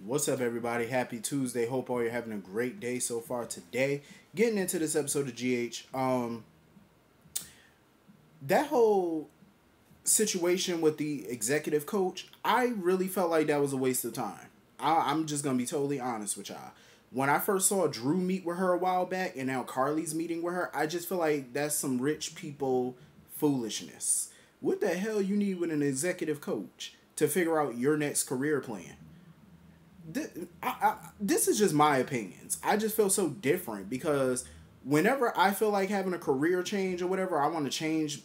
What's up, everybody? Happy Tuesday. Hope all you're having a great day so far today. Getting into this episode of GH. That whole situation with the executive coach, I really felt like that was a waste of time. I'm just gonna be totally honest with y'all. When I first saw Drew meet with her a while back, and now Carly's meeting with her, I just feel like that's some rich people foolishness. What the hell you need with an executive coach to figure out your next career plan? This is just my opinions. I just feel so different because whenever I feel like having a career change or whatever, I want to change,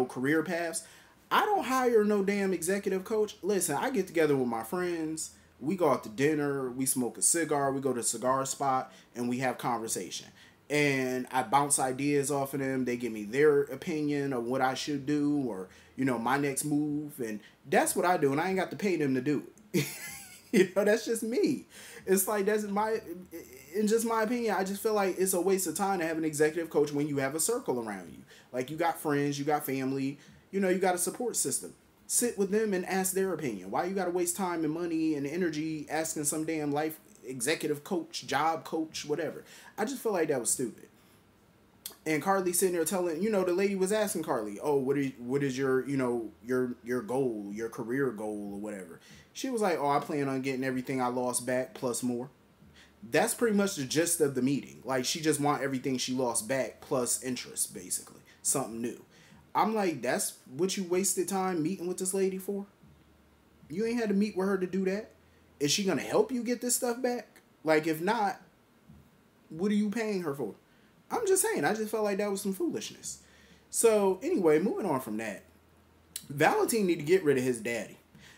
career paths. I don't hire no damn executive coach. Listen, I get together with my friends. We go out to dinner. We smoke a cigar. We go to a cigar spot and we have conversation. And I bounce ideas off of them. They give me their opinion of what I should do or, my next move. And that's what I do. And I ain't got to pay them to do it. That's just me. It's like in just my opinion, I just feel like it's a waste of time to have an executive coach when you have a circle around you. Like you got friends, you got family, you got a support system. Sit with them and ask their opinion. Why you got to waste time and money and energy asking some damn life executive coach, job coach, whatever. I just feel like that was stupid. And Carly sitting there telling, the lady was asking Carly, "Oh, what is your, your goal, your career goal or whatever?" She was like, "Oh, I plan on getting everything I lost back plus more." That's pretty much the gist of the meeting. Like she just want everything she lost back plus interest, basically. Something new. I'm like, that's what you wasted time meeting with this lady for? You ain't had to meet with her to do that. Is she gonna help you get this stuff back? Like if not, what are you paying her for? I'm just saying, I just felt like that was some foolishness. So anyway, moving on from that. Valentine need to get rid of his daddy.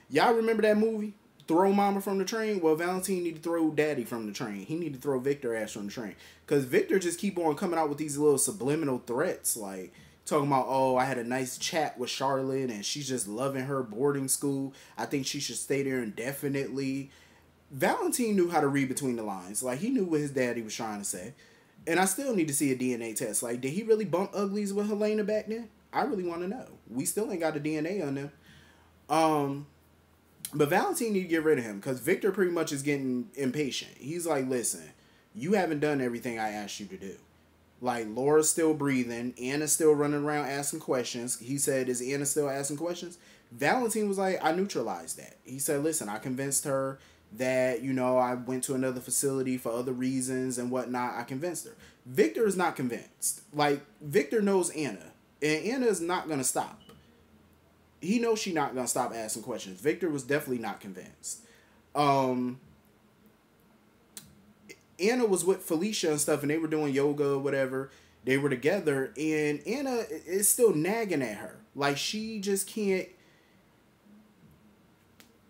Y'all remember that movie? Throw mama from the train? Well, Valentine need to throw daddy from the train. He need to throw Victor ass from the train. Because Victor just keep on coming out with these little subliminal threats. Like, talking about, oh, I had a nice chat with Charlotte and she's just loving her boarding school. I think she should stay there indefinitely. Valentine knew how to read between the lines. Like, he knew what his daddy was trying to say. And I still need to see a DNA test. Like, did he really bump uglies with Helena back then? I really want to know. We still ain't got the DNA on them. But Valentine need to get rid of him because Victor pretty much is getting impatient. He's like, listen, you haven't done everything I asked you to do. Like, Laura's still breathing. Anna's still running around asking questions. He said, is Anna still asking questions? Valentine was like, I neutralized that. He said, listen, I convinced her that, I went to another facility for other reasons and whatnot. I convinced her. Victor is not convinced. Like, Victor knows Anna. And Anna is not going to stop. He knows she's not going to stop asking questions. Victor was definitely not convinced. Anna was with Felicia and stuff, and they were doing yoga or whatever. They were together, and Anna is still nagging at her. Like, she just can't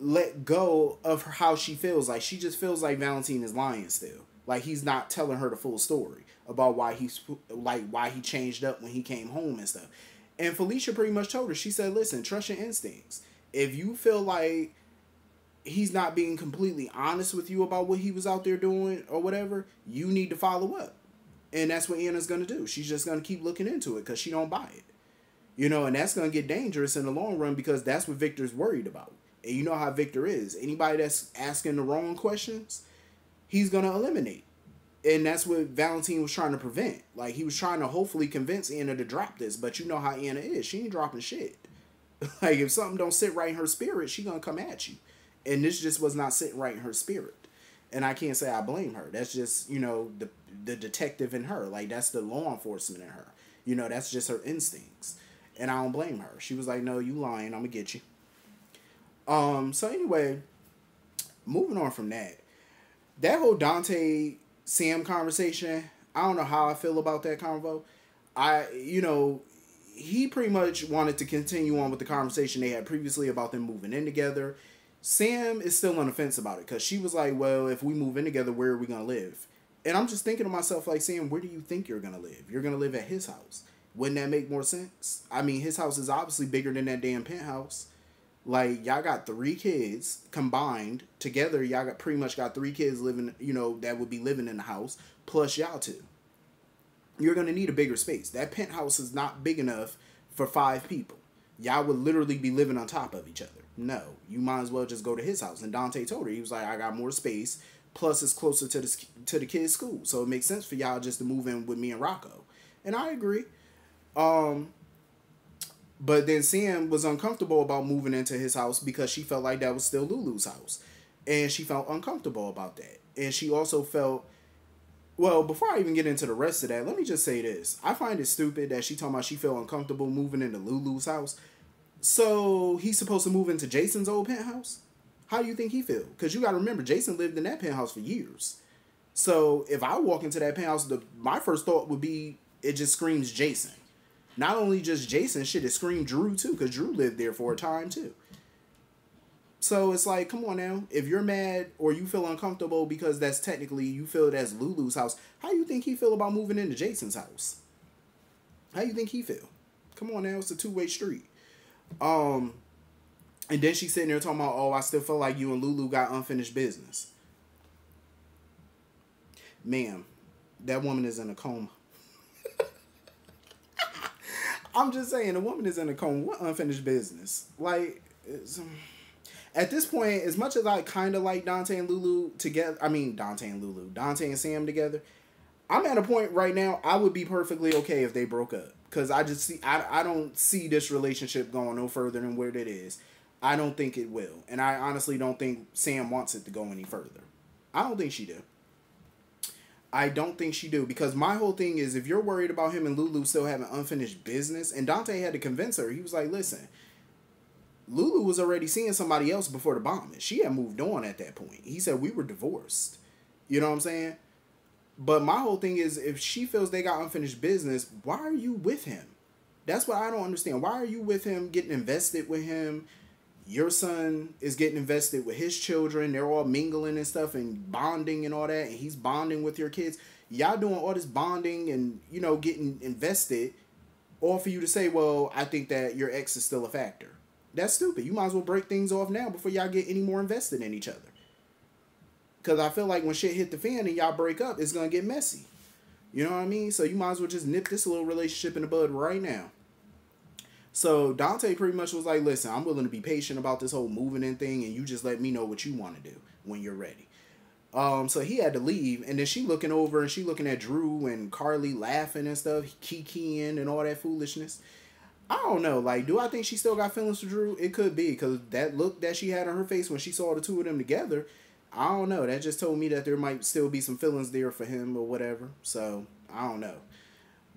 let go of how she feels. Like, she just feels like Valentine is lying still. Like, he's not telling her the full story about why he changed up when he came home and stuff. And Felicia pretty much told her, she said, listen, trust your instincts. If you feel like he's not being completely honest with you about what he was out there doing or whatever, you need to follow up. And that's what Anna's going to do. She's just going to keep looking into it because she don't buy it. And that's going to get dangerous in the long run because that's what Victor's worried about. And you know how Victor is. Anybody that's asking the wrong questions, he's going to eliminate. And that's what Valentine was trying to prevent. Like, he was trying to hopefully convince Anna to drop this. But you know how Anna is. She ain't dropping shit. Like, if something don't sit right in her spirit, she gonna come at you. And this just was not sitting right in her spirit. And I can't say I blame her. That's just, the detective in her. Like, that's the law enforcement in her. That's just her instincts. And I don't blame her. She was like, no, you lying. I'm gonna get you. So anyway, moving on from that. That whole Dante Sam conversation, I don't know how I feel about that convo. He pretty much wanted to continue on with the conversation they had previously about them moving in together. Sam is still on the fence about it because she was like, well, if we move in together, where are we going to live? And I'm just thinking to myself, like, Sam, where do you think you're going to live? You're going to live at his house. Wouldn't that make more sense? I mean, his house is obviously bigger than that damn penthouse. Like, y'all got 3 kids combined together. Y'all pretty much got 3 kids living, that would be living in the house, plus y'all 2. You're going to need a bigger space. That penthouse is not big enough for 5 people. Y'all would literally be living on top of each other. No, you might as well just go to his house. And Dante told her, he was like, I got more space. Plus, it's closer to the kids' school, so it makes sense for y'all just to move in with me and Rocco. And I agree. But then Sam was uncomfortable about moving into his house because she felt like that was still Lulu's house, and she felt uncomfortable about that. And she also felt, well, before I even get into the rest of that, let me just say this: I find it stupid that she talking about she felt uncomfortable moving into Lulu's house. So he's supposed to move into Jason's old penthouse? How do you think he feel? Because you got to remember, Jason lived in that penthouse for years. So if I walk into that penthouse, my first thought would be it just screams Jason. Not only just Jason, shit, it screamed Drew too, because Drew lived there for a time too. So it's like, come on now. If you're mad or you feel uncomfortable because that's technically, you feel that's Lulu's house, how you think he feel about moving into Jason's house? How you think he feel? Come on now, it's a two-way street. And then she's sitting there talking about, oh, I still feel like you and Lulu got unfinished business. Ma'am, that woman is in a coma. I'm just saying, the woman is in a coma. What unfinished business? Like, at this point, as much as I kind of like Dante and Lulu together, Dante and Sam together, I'm at a point right now, I would be perfectly okay if they broke up. Because I don't see this relationship going no further than where it is. I don't think it will. And I honestly don't think Sam wants it to go any further. I don't think she do. I don't think she do. Because my whole thing is, if you're worried about him and Lulu still having unfinished business, and Dante had to convince her, he was like, listen, Lulu was already seeing somebody else before the bombing. She had moved on at that point. He said, we were divorced. You know what I'm saying? But my whole thing is, if she feels they got unfinished business, why are you with him? That's what I don't understand. Why are you with him, getting invested with him? Your son is getting invested with his children. They're all mingling and stuff and bonding and all that. And he's bonding with your kids. Y'all doing all this bonding and, you know, getting invested. All for you to say, well, I think that your ex is still a factor. That's stupid. You might as well break things off now before y'all get any more invested in each other. Because I feel like when shit hit the fan and y'all break up, it's going to get messy. You know what I mean? So you might as well just nip this little relationship in the bud right now. So Dante pretty much was like, listen, I'm willing to be patient about this whole moving in thing, and you just let me know what you want to do when you're ready. So he had to leave, and then she looking over, and she looking at Drew and Carly laughing and stuff, kikiing and all that foolishness. I don't know, like, do I think she still got feelings for Drew? It could be, because that look that she had on her face when she saw the two of them together, I don't know. That just told me that there might still be some feelings there for him or whatever. So, I don't know.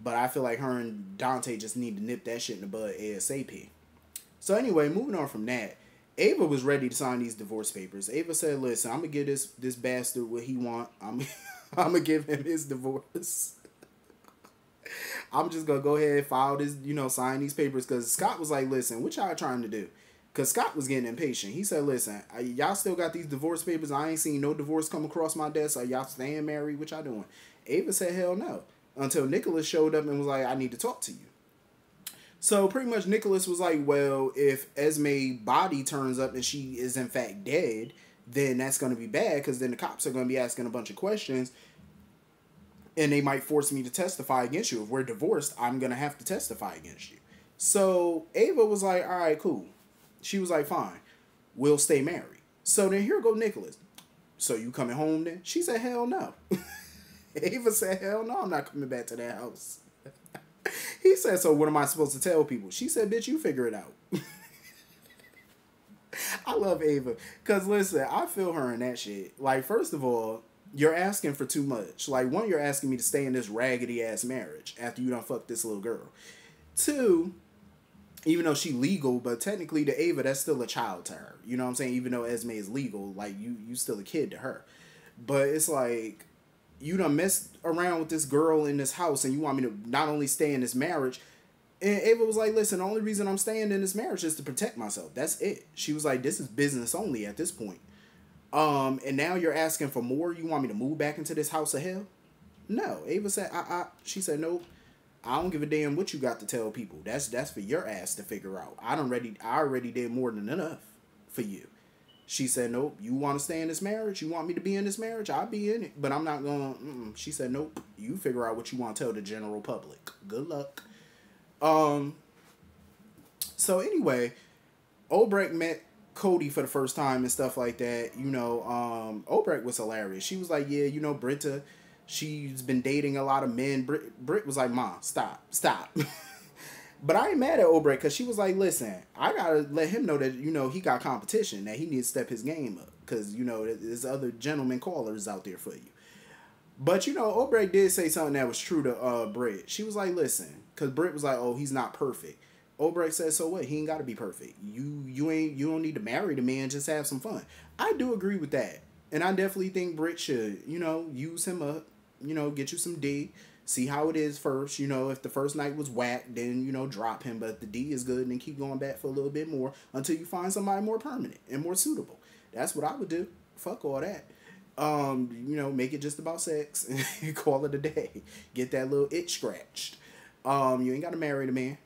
But I feel like her and Dante just need to nip that shit in the bud ASAP. So anyway, moving on from that, Ava was ready to sign these divorce papers. Ava said, listen, I'm going to give this bastard what he want. I'm going to give him his divorce. I'm just going to go ahead and file this, sign these papers. Because Scott was like, listen, what y'all trying to do? Because Scott was getting impatient. He said, listen, y'all still got these divorce papers. I ain't seen no divorce come across my desk. Are y'all staying married? What y'all doing? Ava said, hell no. Until Nicholas showed up and was like, I need to talk to you. So pretty much Nicholas was like, well, if Esme's body turns up and she is in fact dead, then that's going to be bad, because then the cops are going to be asking a bunch of questions and they might force me to testify against you. If we're divorced, I'm going to have to testify against you. So Ava was like, all right, cool. She was like, fine, we'll stay married. So then here go Nicholas. So you coming home then? She said, hell no. Ava said, hell no, I'm not coming back to that house. He said, so what am I supposed to tell people? She said, bitch, you figure it out. I love Ava. Because, listen, I feel her in that shit. Like, first of all, you're asking for too much. Like, one, you're asking me to stay in this raggedy-ass marriage after you done fucked this little girl. Two, even though she legal, but technically to Ava, that's still a child to her. You know what I'm saying? Even though Esme is legal, like, you still a kid to her. But it's like, you done messed around with this girl in this house and you want me to not only stay in this marriage. And Ava was like, listen, the only reason I'm staying in this marriage is to protect myself. That's it. She was like, this is business only at this point. And now you're asking for more? You want me to move back into this house of hell? No. Ava said, she said, nope. I don't give a damn what you got to tell people. That's for your ass to figure out. I already did more than enough for you. She said, nope, you want to stay in this marriage? You want me to be in this marriage? I'll be in it. But I'm not going to. She said, nope, you figure out what you want to tell the general public. Good luck. So anyway, Obrecht met Cody for the first time and stuff like that, Obrecht was hilarious. She was like, yeah, Britta, she's been dating a lot of men. Britt was like, Ma, stop. But I ain't mad at Obrecht because she was like, listen, I got to let him know that, he got competition, that he needs to step his game up because, there's other gentleman callers out there for you. But, Obrecht did say something that was true to Britt. She was like, listen, because Britt was like, oh, he's not perfect. Obrecht said, so what? He ain't got to be perfect. You don't need to marry the man, just have some fun. I do agree with that. And I definitely think Britt should, use him up, get you some D, see how it is first. If the first night was whack, then, drop him. But if the D is good, then keep going back for a little bit more until you find somebody more permanent and more suitable. That's what I would do. Fuck all that. Make it just about sex and call it a day. Get that little itch scratched. You ain't got to marry the man.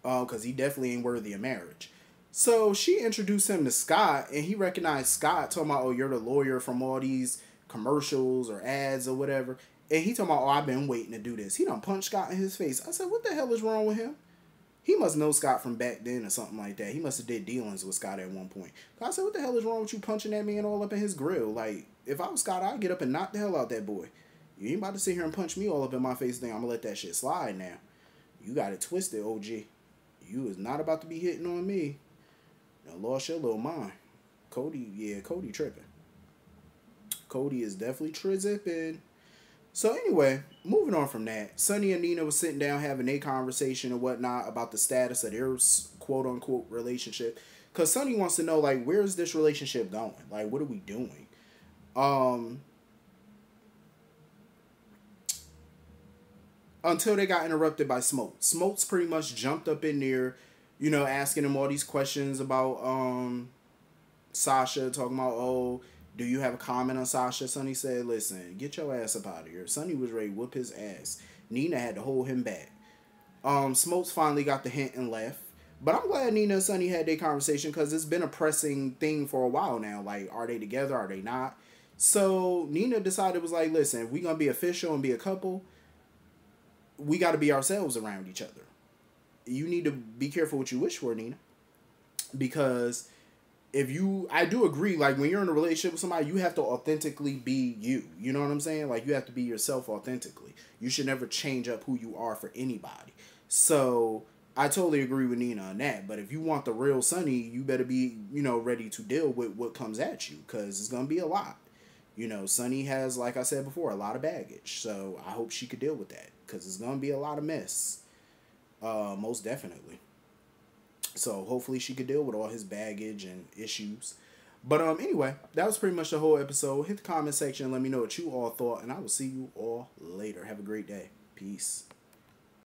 Because he definitely ain't worthy of marriage. So she introduced him to Scott, and he recognized Scott, talking about, oh, you're the lawyer from all these commercials or ads or whatever. And he talking about, oh, I've been waiting to do this. He done punched Scott in his face. I said, what the hell is wrong with him? He must know Scott from back then or something like that. He must have did dealings with Scott at one point. I said, what the hell is wrong with you punching that man all up in his grill? Like, if I was Scott, I'd get up and knock the hell out that boy. You ain't about to sit here and punch me all up in my face, then I'm going to let that shit slide now. You got it twisted, OG. You is not about to be hitting on me. Now lost your little mind. Cody tripping. Cody is definitely tripping. So anyway, moving on from that, Sonny and Nina was sitting down having a conversation and whatnot about the status of their quote-unquote relationship. Because Sonny wants to know, like, where is this relationship going? Like, what are we doing? Until they got interrupted by Smoke. Smoke's pretty much jumped up in there, asking him all these questions about Sasha, talking about, oh, do you have a comment on Sasha? Sonny said, listen, get your ass up out of here. Sonny was ready to whoop his ass. Nina had to hold him back. Smokes finally got the hint and left. But I'm glad Nina and Sonny had their conversation because it's been a pressing thing for a while now. Like, are they together? Are they not? So Nina decided, was like, listen, if we're going to be official and be a couple, we got to be ourselves around each other. You need to be careful what you wish for, Nina. Because I do agree, like, when you're in a relationship with somebody, you have to authentically be you. You know what I'm saying? Like, you have to be yourself authentically. You should never change up who you are for anybody. So, I totally agree with Nina on that. But if you want the real Sonny, you better be, ready to deal with what comes at you. Because it's going to be a lot. Sonny has, like I said before, a lot of baggage. So, I hope she could deal with that. Because it's going to be a lot of mess. Most definitely. So hopefully she could deal with all his baggage and issues. But anyway, that was pretty much the whole episode. Hit the comment section and let me know what you all thought. And I will see you all later. Have a great day. Peace.